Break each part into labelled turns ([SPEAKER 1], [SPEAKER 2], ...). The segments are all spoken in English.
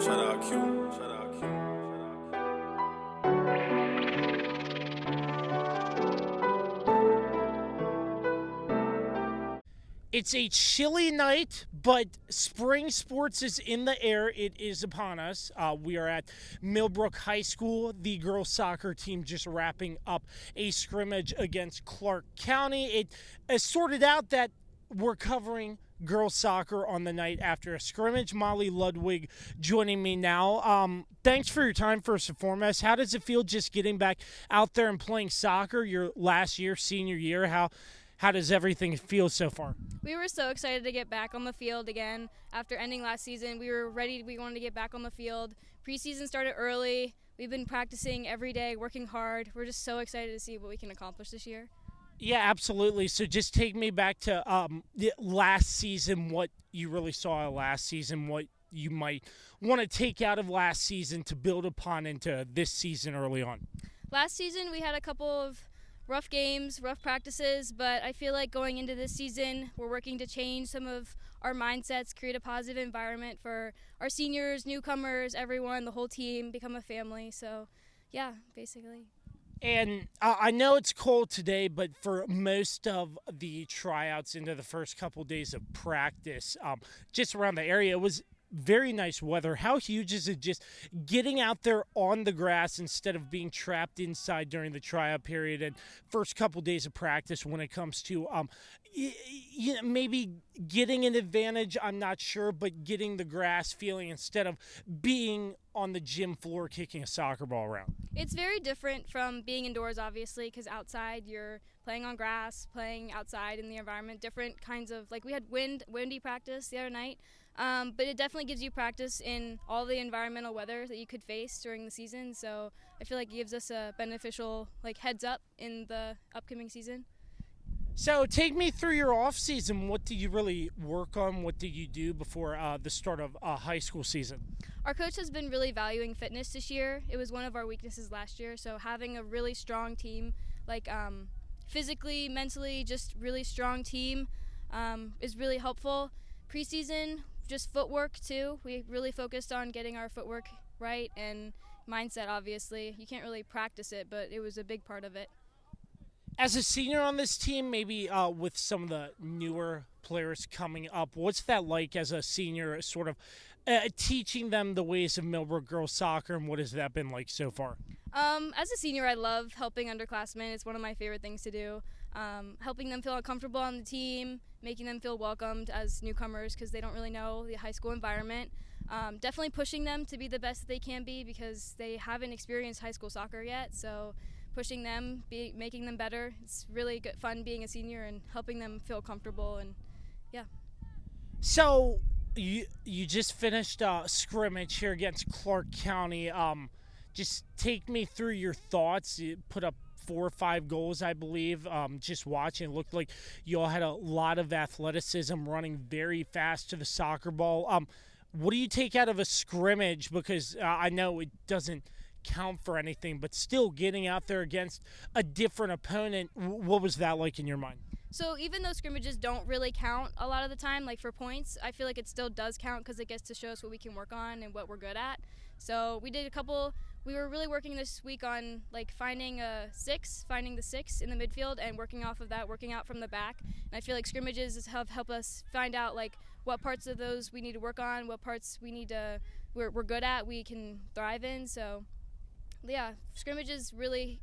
[SPEAKER 1] Shout out Q. Shout out Q.
[SPEAKER 2] It's a chilly night, but spring sports is in the air. It is upon us. We are at Millbrook High School. The girls soccer team just wrapping up a scrimmage against Clarke County. It has sorted out that we're covering girls soccer on the night after a scrimmage. Molly Ludwig joining me now. Thanks for your time, first and foremost. How does it feel just getting back out there and playing soccer your last year, senior year? How does everything feel so far?
[SPEAKER 3] We were so excited to get back on the field again after ending last season. We were ready. We wanted to get back on the field. Preseason started early. We've been practicing every day, working hard. We're just so excited to see what we can accomplish this year.
[SPEAKER 2] Yeah, absolutely. So just take me back to the last season, what you really saw last season, what you might want to take out of last season to build upon into this season early on.
[SPEAKER 3] Last season, we had a couple of rough games, rough practices, but I feel like going into this season, we're working to change some of our mindsets, create a positive environment for our seniors, newcomers, everyone, the whole team, become a family. So, yeah, basically.
[SPEAKER 2] And I know it's cold today, but for most of the tryouts into the first couple days of practice, just around the area, it was very nice weather. How huge is it just getting out there on the grass instead of being trapped inside during the tryout period and first couple days of practice when it comes to maybe getting an advantage, I'm not sure, but getting the grass feeling instead of being on the gym floor kicking a soccer ball around?
[SPEAKER 3] It's very different from being indoors, obviously, because outside you're playing on grass, playing outside in the environment, different kinds of, like we had windy practice the other night. But it definitely gives you practice in all the environmental weather that you could face during the season. So I feel like it gives us a beneficial heads up in the upcoming season.
[SPEAKER 2] So take me through your off season. What do you really work on? What do you do before the start of high school season?
[SPEAKER 3] Our coach has been really valuing fitness this year. It was one of our weaknesses last year. So having a really strong team, physically, mentally, just really strong team is really helpful. Preseason, just footwork too. We really focused on getting our footwork right and mindset, obviously. You can't really practice it, but it was a big part of it.
[SPEAKER 2] As a senior on this team, maybe with some of the newer players coming up, what's that like as a senior, sort of teaching them the ways of Millbrook girls soccer, and what has that been like so far?
[SPEAKER 3] As a senior, I love helping underclassmen. It's one of my favorite things to do. Helping them feel comfortable on the team, making them feel welcomed as newcomers because they don't really know the high school environment. Definitely pushing them to be the best that they can be because they haven't experienced high school soccer yet. So pushing them, making them better. It's really good fun being a senior and helping them feel comfortable, and yeah.
[SPEAKER 2] So you just finished scrimmage here against Clarke County. Just take me through your thoughts. You put up 4 or 5 goals, I believe. Just watching, it looked like you all had a lot of athleticism, running very fast to the soccer ball. What do you take out of a scrimmage? Because I know it doesn't count for anything, but still getting out there against a different opponent, what was that like in your mind?
[SPEAKER 3] So even though scrimmages don't really count a lot of the time, like for points, I feel like it still does count because it gets to show us what we can work on and what we're good at. So we were really working this week on finding the six in the midfield and working off of that, working out from the back. And I feel like scrimmages have helped us find out what parts of those we need to work on, what parts we're good at, we can thrive in. So yeah, scrimmages really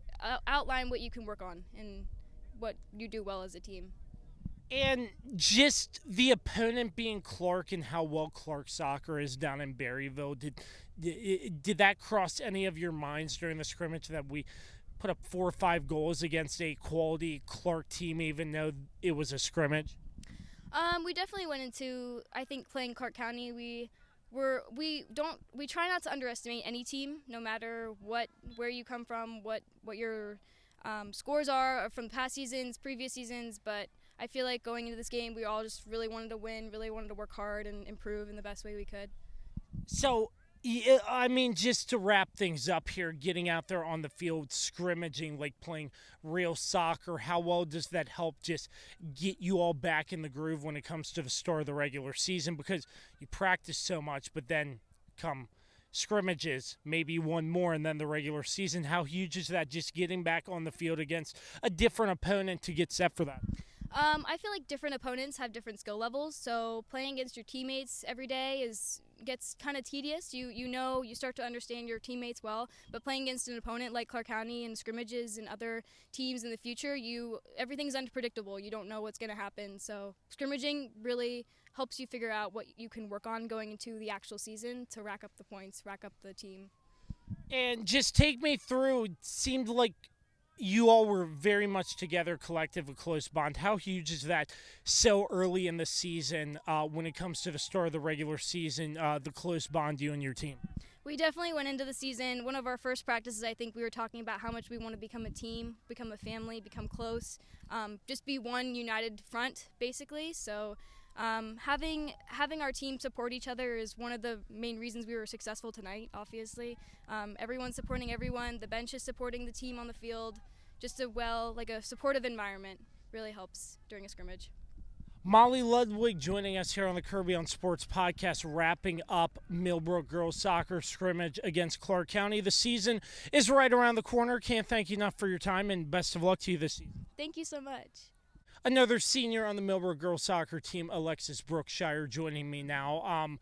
[SPEAKER 3] outline what you can work on and what you do well as a team.
[SPEAKER 2] And just the opponent being Clarke and how well Clarke soccer is down in Berryville, did that cross any of your minds during the scrimmage that we put up 4 or 5 goals against a quality Clarke team, even though it was a scrimmage?
[SPEAKER 3] We definitely went into, I think, playing Clarke County. We try not to underestimate any team, no matter where you come from, what your scores are from past seasons, previous seasons. But I feel like going into this game, we all just really wanted to win, really wanted to work hard and improve in the best way we could.
[SPEAKER 2] So, I mean, just to wrap things up here, getting out there on the field, scrimmaging, playing real soccer, how well does that help just get you all back in the groove when it comes to the start of the regular season? Because you practice so much, but then come scrimmages, maybe one more, and then the regular season. How huge is that, just getting back on the field against a different opponent to get set for that?
[SPEAKER 3] I feel like different opponents have different skill levels, so playing against your teammates every day gets kind of tedious. You start to understand your teammates well, but playing against an opponent like Clarke County and scrimmages and other teams in the future, everything's unpredictable. You don't know what's going to happen, so scrimmaging really helps you figure out what you can work on going into the actual season to rack up the points, rack up the team.
[SPEAKER 2] And just take me through, it seemed like you all were very much together, collective, a close bond. How huge is that so early in the season when it comes to the start of the regular season, the close bond you and your team?
[SPEAKER 3] We definitely went into the season. One of our first practices, I think we were talking about how much we want to become a team, become a family, become close, just be one united front, basically. So having our team support each other is one of the main reasons we were successful tonight, obviously. Everyone's supporting everyone. The bench is supporting the team on the field. Just a supportive environment really helps during a scrimmage.
[SPEAKER 2] Molly Ludwig joining us here on the Kirby on Sports podcast, wrapping up Millbrook girls soccer scrimmage against Clarke County. The season is right around the corner. Can't thank you enough for your time, and best of luck to you this season.
[SPEAKER 3] Thank you so much.
[SPEAKER 2] Another senior on the Millbrook girls soccer team, Alexis Brookshire, joining me now.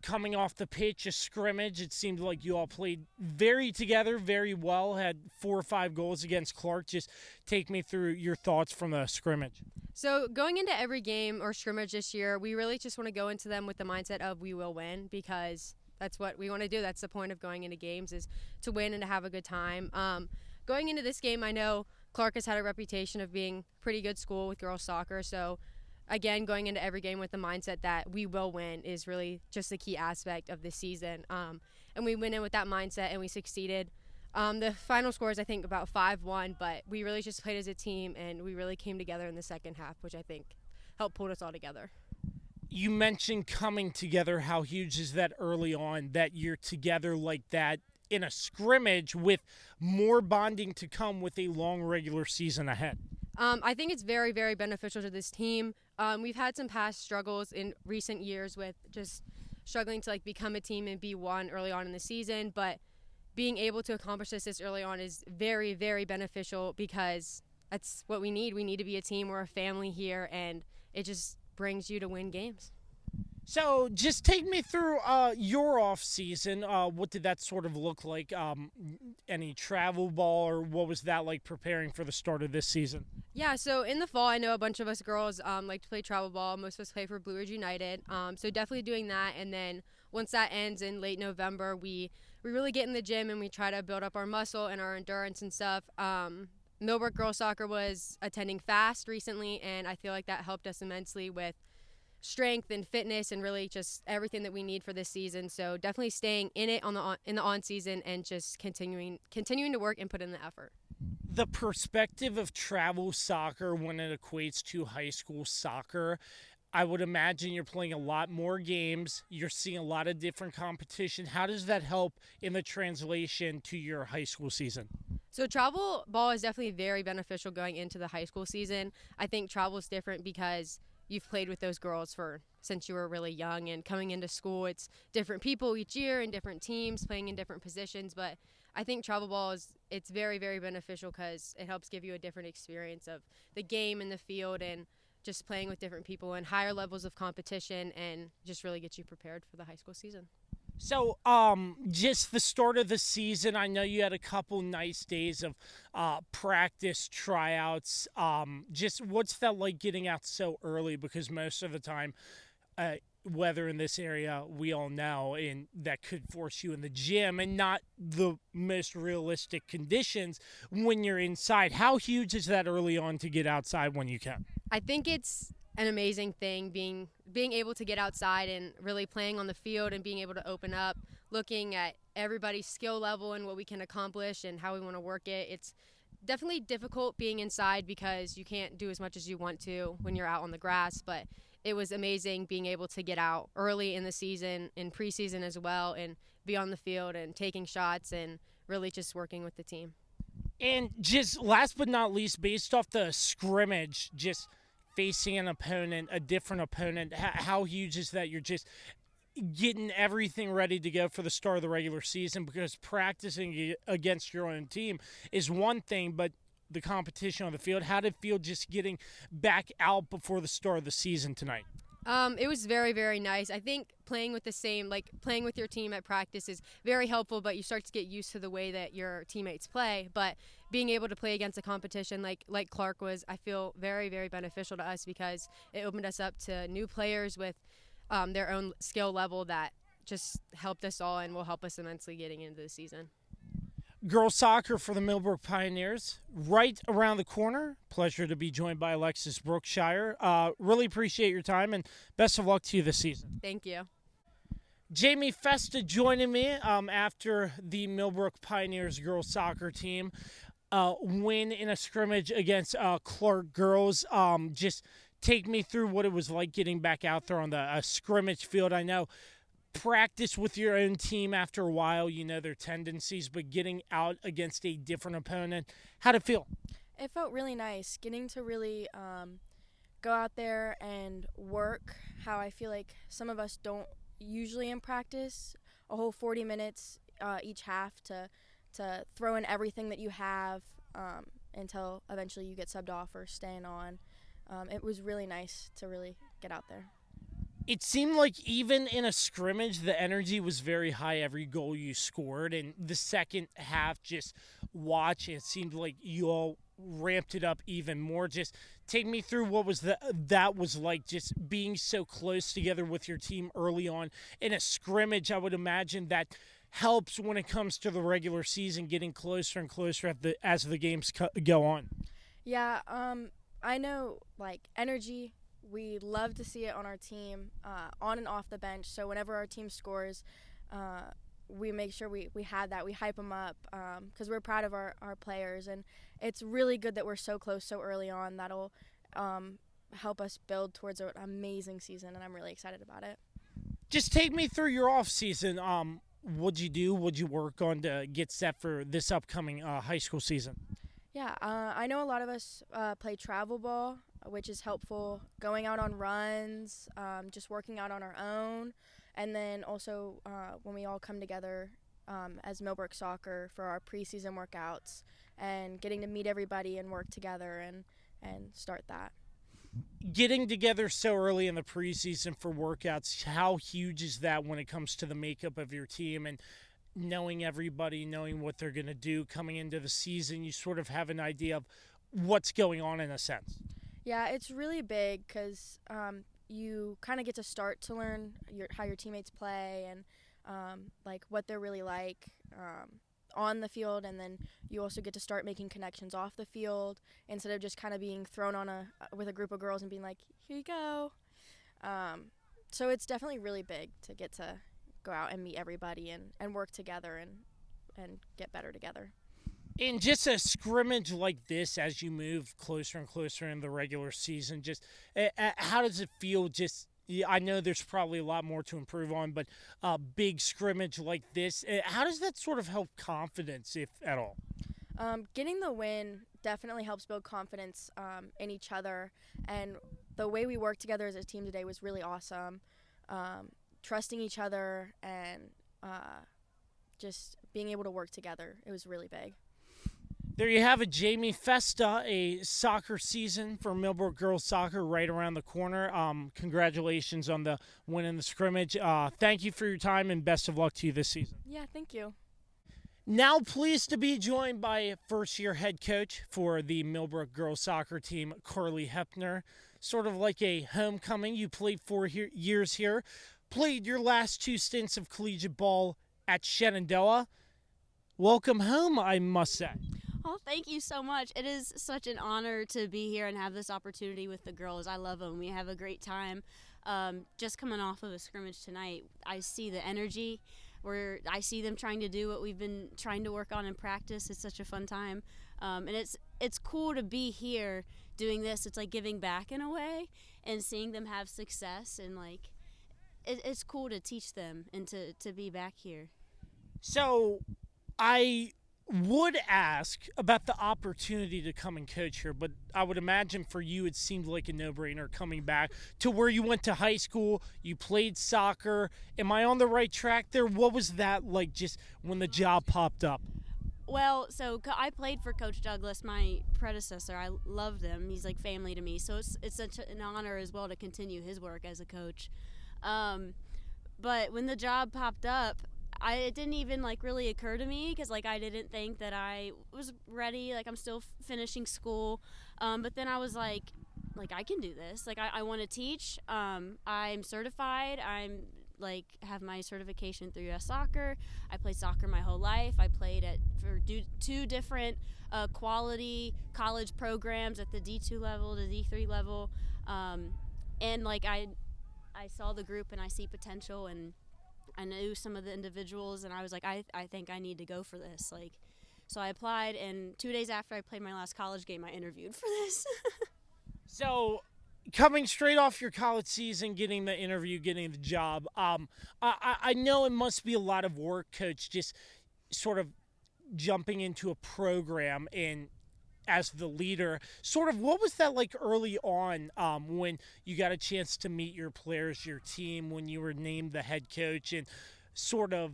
[SPEAKER 2] Coming off the pitch, a scrimmage, it seemed like you all played very together, very well, had 4 or 5 goals against Clarke. Just take me through your thoughts from the scrimmage.
[SPEAKER 4] So going into every game or scrimmage this year, we really just want to go into them with the mindset of we will win, because that's what we want to do. That's the point of going into games, is to win and to have a good time. Going into this game, I know Clarke has had a reputation of being a pretty good school with girls soccer, so again, going into every game with the mindset that we will win is really just the key aspect of this season. And we went in with that mindset, and we succeeded. The final score is, I think, about 5-1, but we really just played as a team, and we really came together in the second half, which I think helped pull us all together.
[SPEAKER 2] You mentioned coming together. How huge is that early on, that you're together like that in a scrimmage with more bonding to come with a long regular season ahead?
[SPEAKER 4] I think it's very, very beneficial to this team. We've had some past struggles in recent years with just struggling to become a team and be one early on in the season, but being able to accomplish this early on is very, very beneficial, because that's what we need. We need to be a team. We're a family here, and it just brings you to win games.
[SPEAKER 2] So just take me through your off season. What did that sort of look like? Any travel ball, or what was that like preparing for the start of this season?
[SPEAKER 4] Yeah, so in the fall, I know a bunch of us girls like to play travel ball. Most of us play for Blue Ridge United. So definitely doing that. And then once that ends in late November, we really get in the gym and we try to build up our muscle and our endurance and stuff. Millbrook girls soccer was attending FAST recently, and I feel like that helped us immensely with strength and fitness and really just everything that we need for this season. So definitely staying in it in the on season and just continuing to work and put in the effort.
[SPEAKER 2] The perspective of travel soccer when it equates to high school soccer, I would imagine you're playing a lot more games. You're seeing a lot of different competition. How does that help in the translation to your high school season?
[SPEAKER 4] So travel ball is definitely very beneficial going into the high school season. I think travel is different because you've played with those girls since you were really young, and coming into school, it's different people each year and different teams playing in different positions. But I think travel ball it's very, very beneficial because it helps give you a different experience of the game and the field, and just playing with different people and higher levels of competition, and just really gets you prepared for the high school season.
[SPEAKER 2] So, just the start of the season, I know you had a couple nice days of practice, tryouts. Just what's that like getting out so early? Because most of the time, weather in this area, we all know, and that could force you in the gym and not the most realistic conditions when you're inside. How huge is that early on to get outside when you can?
[SPEAKER 4] I think it's an amazing thing being able to get outside and really playing on the field and being able to open up, looking at everybody's skill level and what we can accomplish and how we want to work it. It's definitely difficult being inside because you can't do as much as you want to when you're out on the grass, but it was amazing being able to get out early in the season, in preseason as well, and be on the field and taking shots and really just working with the team.
[SPEAKER 2] And just last but not least, based off the scrimmage, just facing an opponent, a different opponent, how huge is that you're just getting everything ready to go for the start of the regular season, because practicing against your own team is one thing, but the competition on the field, how did it feel just getting back out before the start of the season tonight?
[SPEAKER 4] It was very, very nice. I think playing with playing with your team at practice is very helpful, but you start to get used to the way that your teammates play. But being able to play against a competition like Clarke was, I feel, very, very beneficial to us, because it opened us up to new players with their own skill level that just helped us all and will help us immensely getting into the season.
[SPEAKER 2] Girls soccer for the Millbrook Pioneers right around the corner. Pleasure to be joined by Alexis Brookshire. Really appreciate your time, and best of luck to you this season.
[SPEAKER 4] Thank you.
[SPEAKER 2] Jamie Festa joining me after the Millbrook Pioneers girls soccer team win in a scrimmage against Clarke girls. Just take me through what it was like getting back out there on the scrimmage field. I know practice with your own team after a while, you know their tendencies, but getting out against a different opponent, how'd it feel?
[SPEAKER 5] It felt really nice getting to really go out there and work how I feel like some of us don't usually in practice, a whole 40 minutes each half to throw in everything that you have until eventually you get subbed off or staying on. It was really nice to really get out there.
[SPEAKER 2] It seemed like even in a scrimmage, the energy was very high every goal you scored. And the second half, just watch, it seemed like you all ramped it up even more. Just take me through what was that was like, just being so close together with your team early on. In a scrimmage, I would imagine that helps when it comes to the regular season, getting closer and closer as the games go on.
[SPEAKER 5] Yeah, I know, energy. We love to see it on our team, on and off the bench. So whenever our team scores, we make sure we have that. We hype them up because we're proud of our players. And it's really good that we're so close so early on. That'll help us build towards an amazing season, and I'm really excited about it.
[SPEAKER 2] Just take me through your off season. What'd you do? What'd you work on to get set for this upcoming high school season?
[SPEAKER 5] Yeah, I know a lot of us play travel ball, which is helpful, going out on runs, just working out on our own, and then also when we all come together as Millbrook Soccer for our preseason workouts and getting to meet everybody and work together and start that.
[SPEAKER 2] Getting together so early in the preseason for workouts, how huge is that when it comes to the makeup of your team and knowing everybody, knowing what they're going to do coming into the season? You sort of have an idea of what's going on in a sense.
[SPEAKER 5] Yeah, it's really big because you kind of get to start to learn how your teammates play and what they're really like on the field, and then you also get to start making connections off the field instead of just kind of being thrown on with a group of girls and being like, here you go. So it's definitely really big to get to go out and meet everybody and work together and get better together.
[SPEAKER 2] In just a scrimmage like this, as you move closer and closer in the regular season, just how does it feel? Just, I know there's probably a lot more to improve on, but a big scrimmage like this, how does that sort of help confidence, if at all?
[SPEAKER 5] Getting the win definitely helps build confidence in each other, and the way we worked together as a team today was really awesome. Trusting each other and just being able to work together, it was really big.
[SPEAKER 2] There you have it, Jamie Festa, a soccer season for Millbrook girls soccer right around the corner. Congratulations on the win in the scrimmage. Thank you for your time, and best of luck to you this season.
[SPEAKER 5] Yeah, thank you.
[SPEAKER 2] Now pleased to be joined by first-year head coach for the Millbrook girls soccer team, Karlie Hepner. Sort of like a homecoming. You played 4 years here, played your last 2 stints of collegiate ball at Shenandoah. Welcome home, I must say.
[SPEAKER 6] Oh, thank you so much. It is such an honor to be here and have this opportunity with the girls. I love them. We have a great time. Just coming off of a scrimmage tonight, I see the energy. I see them trying to do what we've been trying to work on in practice. It's such a fun time. And it's cool to be here doing this. It's like giving back in a way and seeing them have success. And it's cool to teach them and to be back here.
[SPEAKER 2] So I would ask about the opportunity to come and coach here, but I would imagine for you it seemed like a no-brainer coming back to where you went to high school, you played soccer. Am I on the right track there? What was that like just when the job popped up?
[SPEAKER 6] Well, so I played for Coach Douglas, my predecessor. I loved him. He's like family to me. So it's such an honor as well to continue his work as a coach. But when the job popped up, it didn't even like really occur to me because like I didn't think that I was ready. Like I'm still finishing school. But then I was like I can do this. Like I want to teach. I'm certified. I'm like have my certification through US Soccer. I played soccer my whole life. I played for two different quality college programs at the D2 level, the D3 level. And like I saw the group and I see potential, and I knew some of the individuals, and I was like, I think I need to go for this. Like, so I applied, and 2 days after I played my last college game, I interviewed for this.
[SPEAKER 2] So, coming straight off your college season, getting the interview, getting the job, I know it must be a lot of work, Coach, just sort of jumping into a program and as the leader. Sort of what was that like early on when you got a chance to meet your players, your team, when you were named the head coach, and sort of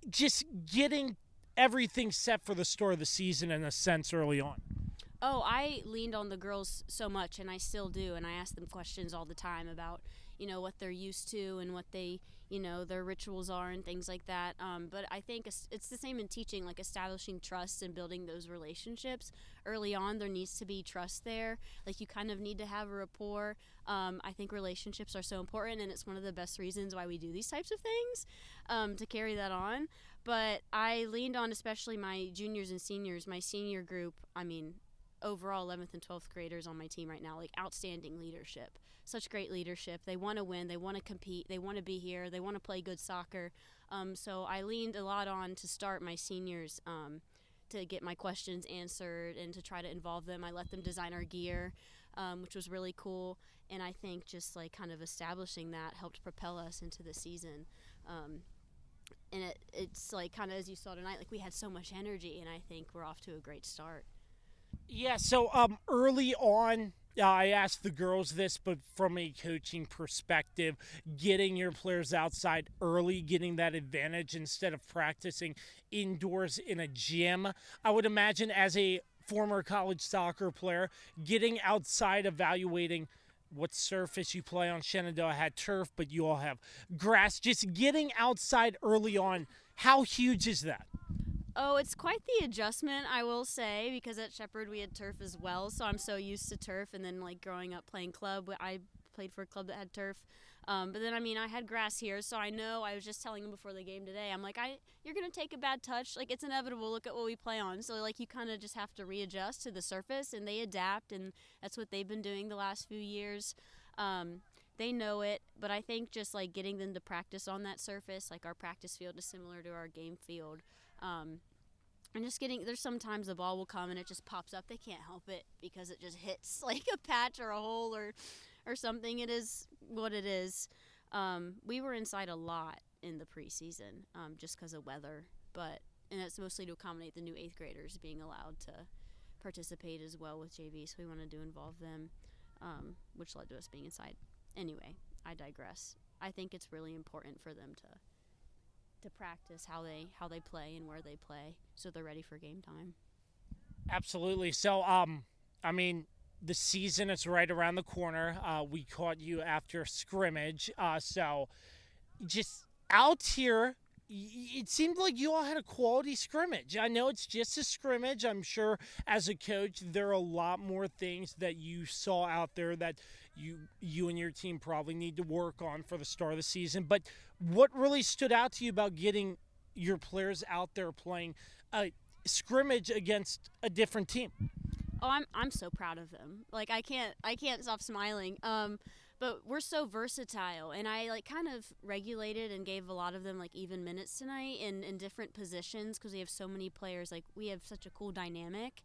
[SPEAKER 2] just getting everything set for the start of the season in a sense early on?
[SPEAKER 6] Oh, I leaned on the girls so much, and I still do, and I ask them questions all the time about, what they're used to and what they, their rituals are and things like that. But I think it's the same in teaching, like establishing trust and building those relationships. Early on, there needs to be trust there. Like, you kind of need to have a rapport. I think relationships are so important, and it's one of the best reasons why we do these types of things, to carry that on. But I leaned on especially my juniors and seniors, my senior group. I mean, overall 11th and 12th graders on my team right now, like outstanding leadership, such great leadership. They want to win, they want to compete, they want to be here, they want to play good soccer. So I leaned a lot on to start my seniors to get my questions answered and to try to involve them. I let them design our gear, which was really cool. And I think just like kind of establishing that helped propel us into the season. And it's like kind of as you saw tonight, like we had so much energy, and I think we're off to a great start.
[SPEAKER 2] Yeah, so early on, I asked the girls this, but from a coaching perspective, getting your players outside early, getting that advantage instead of practicing indoors in a gym. I would imagine as a former college soccer player, getting outside, evaluating what surface you play on. Shenandoah had turf, but you all have grass. Just getting outside early on, how huge is that?
[SPEAKER 6] Oh, it's quite the adjustment, I will say, because at Shepherd we had turf as well, so I'm so used to turf. And then, like, growing up playing club, I played for a club that had turf. But then, I mean, I had grass here, so I know. I was just telling him before the game today, I'm like, you're going to take a bad touch. Like, it's inevitable. Look at what we play on. So, like, you kind of just have to readjust to the surface, and they adapt, and that's what they've been doing the last few years. They know it, but I think just, like, getting them to practice on that surface, like our practice field is similar to our game field. And just there's sometimes the ball will come and it just pops up. They can't help it because it just hits like a patch or a hole or something. It is what it is. We were inside a lot in the preseason just because of weather, and it's mostly to accommodate the new 8th graders being allowed to participate as well with JV. So we wanted to involve them, which led to us being inside. Anyway, I digress. I think it's really important for them to practice how they play and where they play so they're ready for game time.
[SPEAKER 2] Absolutely. So I mean, the season is right around the corner. We caught you after scrimmage, so just out here, it seemed like you all had a quality scrimmage. I know it's just a scrimmage. I'm sure as a coach there are a lot more things that you saw out there that you and your team probably need to work on for the start of the season. But what really stood out to you about getting your players out there playing a scrimmage against a different team?
[SPEAKER 6] Oh, I'm so proud of them. Like I can't stop smiling. But we're so versatile, and I like kind of regulated and gave a lot of them like even minutes tonight in different positions because we have so many players. Like we have such a cool dynamic.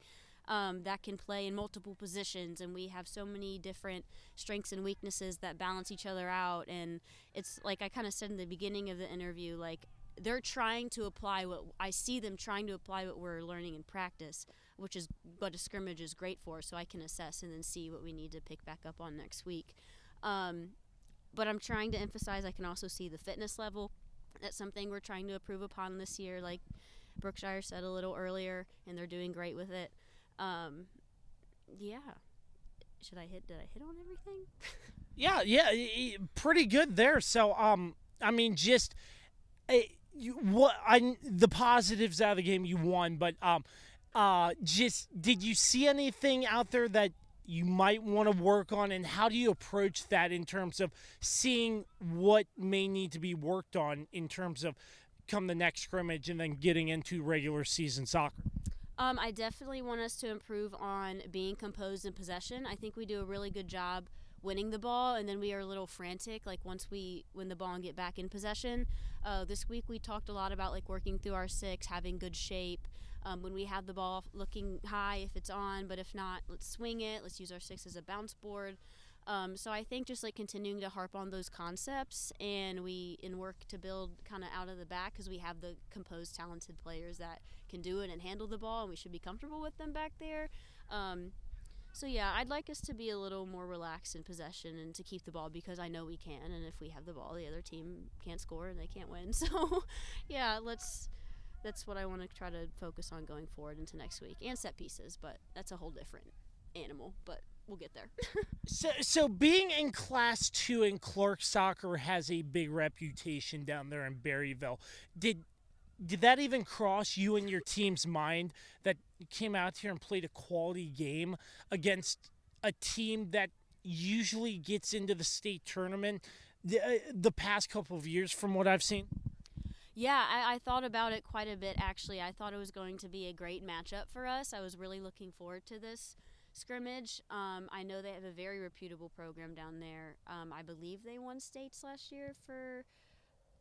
[SPEAKER 6] That can play in multiple positions, and we have so many different strengths and weaknesses that balance each other out. And it's like I kind of said in the beginning of the interview, like they're trying to apply what I see them trying to apply what we're learning in practice, which is what a scrimmage is great for, so I can assess and then see what we need to pick back up on next week. But I'm trying to emphasize I can also see the fitness level. That's something we're trying to improve upon this year, like Brookshire said a little earlier, and they're doing great with it. Yeah. Did I hit on everything?
[SPEAKER 2] Yeah, pretty good there. So, I mean, just the positives out of the game, you won, but just did you see anything out there that you might want to work on, and how do you approach that in terms of seeing what may need to be worked on in terms of come the next scrimmage and then getting into regular season soccer?
[SPEAKER 6] I definitely want us to improve on being composed in possession. I think we do a really good job winning the ball, and then we are a little frantic, like once we win the ball and get back in possession. This week we talked a lot about like working through our six, having good shape. When we have the ball, looking high if it's on, but if not, let's swing it. Let's use our six as a bounce board. So I think just like continuing to harp on those concepts and work to build kind of out of the back, because we have the composed, talented players that can do it and handle the ball, and we should be comfortable with them back there. So yeah, I'd like us to be a little more relaxed in possession and to keep the ball, because I know we can, and if we have the ball, the other team can't score and they can't win. So yeah, that's what I want to try to focus on going forward into next week, and set pieces, but that's a whole different animal, but we'll get there.
[SPEAKER 2] So being in Class 2 in Clarke soccer has a big reputation down there in Berryville. Did that even cross you and your team's mind that you came out here and played a quality game against a team that usually gets into the state tournament the past couple of years from what I've seen?
[SPEAKER 6] Yeah, I thought about it quite a bit, actually. I thought it was going to be a great matchup for us. I was really looking forward to this scrimmage. I know they have a very reputable program down there. I believe they won states last year for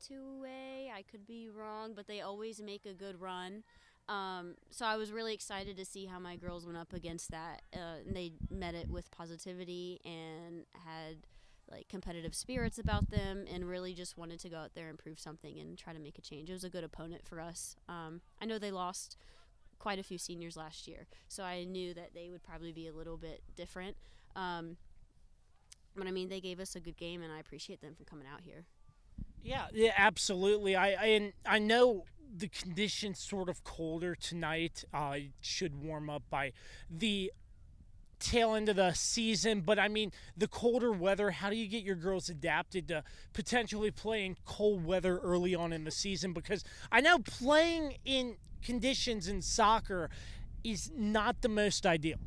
[SPEAKER 6] 2A. I could be wrong, but they always make a good run. So I was really excited to see how my girls went up against that. And they met it with positivity and had like competitive spirits about them, and really just wanted to go out there and prove something and try to make a change. It was a good opponent for us. I know they lost quite a few seniors last year, so I knew that they would probably be a little bit different. But I mean, they gave us a good game, and I appreciate them for coming out here.
[SPEAKER 2] Yeah, absolutely. I know the conditions sort of colder tonight. It should warm up by the tail end of the season, but I mean, the colder weather, how do you get your girls adapted to potentially playing cold weather early on in the season? Because I know playing in conditions in soccer is not the most ideal.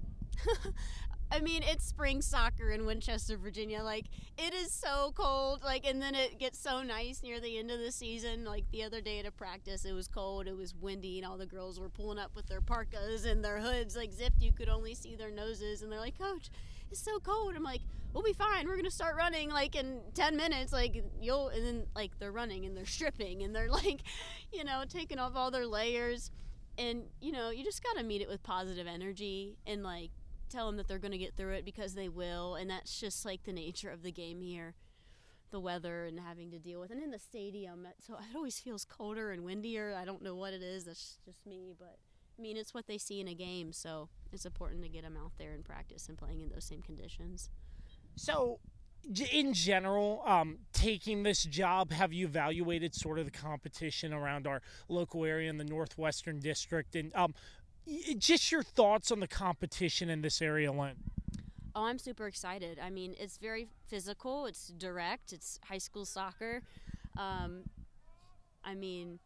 [SPEAKER 6] I mean, it's spring soccer in Winchester, Virginia. Like, it is so cold, like, and then it gets so nice near the end of the season. Like, the other day at a practice, it was cold, it was windy, and all the girls were pulling up with their parkas and their hoods, like, zipped. You could only see their noses, and they're like, "Coach, it's so cold." I'm like, "We'll be fine. We're going to start running, like, in 10 minutes. Like, and then, like, they're running, and they're stripping, and they're, like, you know, taking off all their layers. And, you know, you just got to meet it with positive energy and, like, tell them that they're going to get through it, because they will, and that's just like the nature of the game here, the weather and having to deal with. And in the stadium, so it always feels colder and windier. I don't know what it is, that's just me, but I mean, it's what they see in a game, so it's important to get them out there and practice and playing in those same conditions.
[SPEAKER 2] So in general, taking this job, have you evaluated sort of the competition around our local area in the Northwestern District, and just your thoughts on the competition in this area alone?
[SPEAKER 6] Oh, I'm super excited. I mean, it's very physical. It's direct. It's high school soccer. I mean,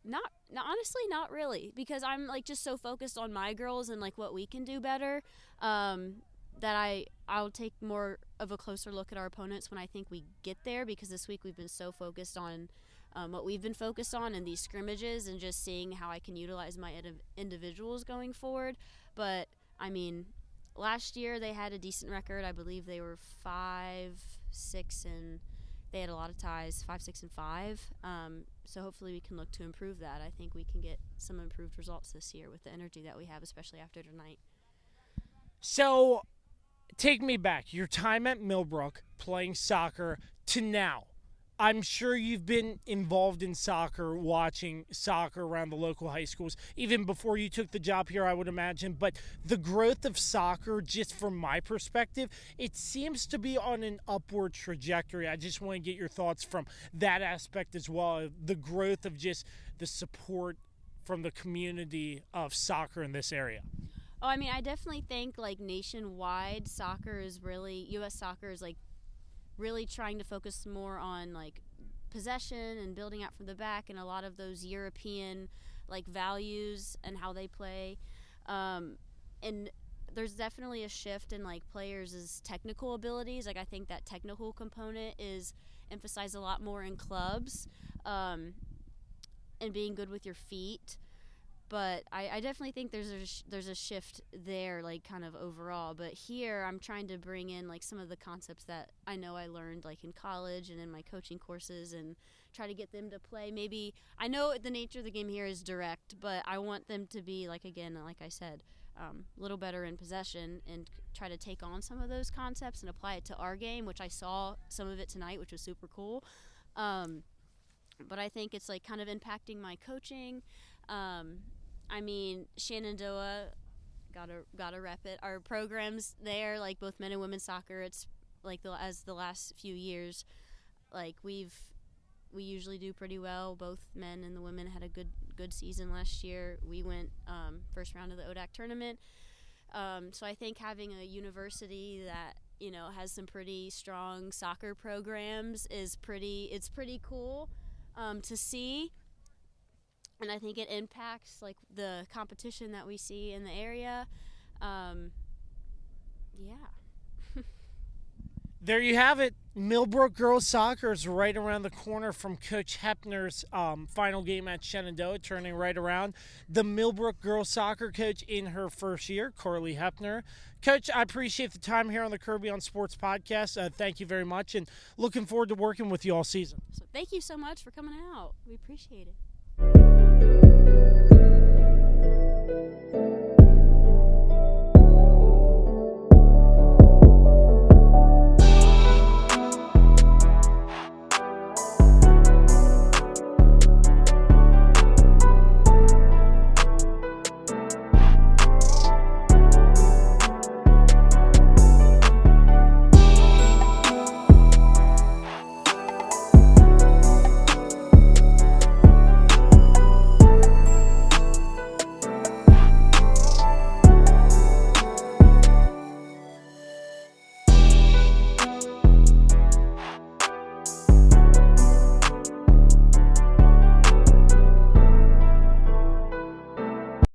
[SPEAKER 6] honestly, not really, because I'm like just so focused on my girls and like what we can do better, that I'll take more of a closer look at our opponents when I think we get there, because this week we've been so focused on what we've been focused on in these scrimmages and just seeing how I can utilize my individuals going forward. But, I mean, last year they had a decent record. I believe they were 5-6, and they had a lot of ties, 5-6-5. So hopefully we can look to improve that. I think we can get some improved results this year with the energy that we have, especially after tonight.
[SPEAKER 2] So, take me back. Your time at Millbrook playing soccer to now. I'm sure you've been involved in soccer, watching soccer around the local high schools, even before you took the job here, I would imagine. But the growth of soccer, just from my perspective, it seems to be on an upward trajectory. I just want to get your thoughts from that aspect as well, the growth of just the support from the community of soccer in this area.
[SPEAKER 6] Oh, I mean, I definitely think like nationwide soccer is really, U.S. soccer is like really trying to focus more on like possession and building out from the back and a lot of those European like values and how they play. And there's definitely a shift in like players' technical abilities. Like I think that technical component is emphasized a lot more in clubs, and being good with your feet. But I definitely think there's a shift there, like kind of overall. But here I'm trying to bring in like some of the concepts that I know I learned like in college and in my coaching courses, and try to get them to play. Maybe I know the nature of the game here is direct, but I want them to be like, again, like I said, a little better in possession and try to take on some of those concepts and apply it to our game, which I saw some of it tonight, which was super cool. But I think it's like kind of impacting my coaching. I mean, Shenandoah, gotta rep it. Our programs there, like both men and women's soccer, it's like as the last few years, like we usually do pretty well. Both men and the women had a good season last year. We went first round of the ODAC tournament. So I think having a university that has some pretty strong soccer programs is pretty cool to see. And I think it impacts like the competition that we see in the area.
[SPEAKER 2] There you have it. Millbrook girls soccer is right around the corner from Coach Hepner's final game at Shenandoah, turning right around. The Millbrook girls soccer coach in her first year, Karlie Hepner. Coach, I appreciate the time here on the Kirby on Sports podcast. Thank you very much, and looking forward to working with you all season.
[SPEAKER 6] So thank you so much for coming out. We appreciate it.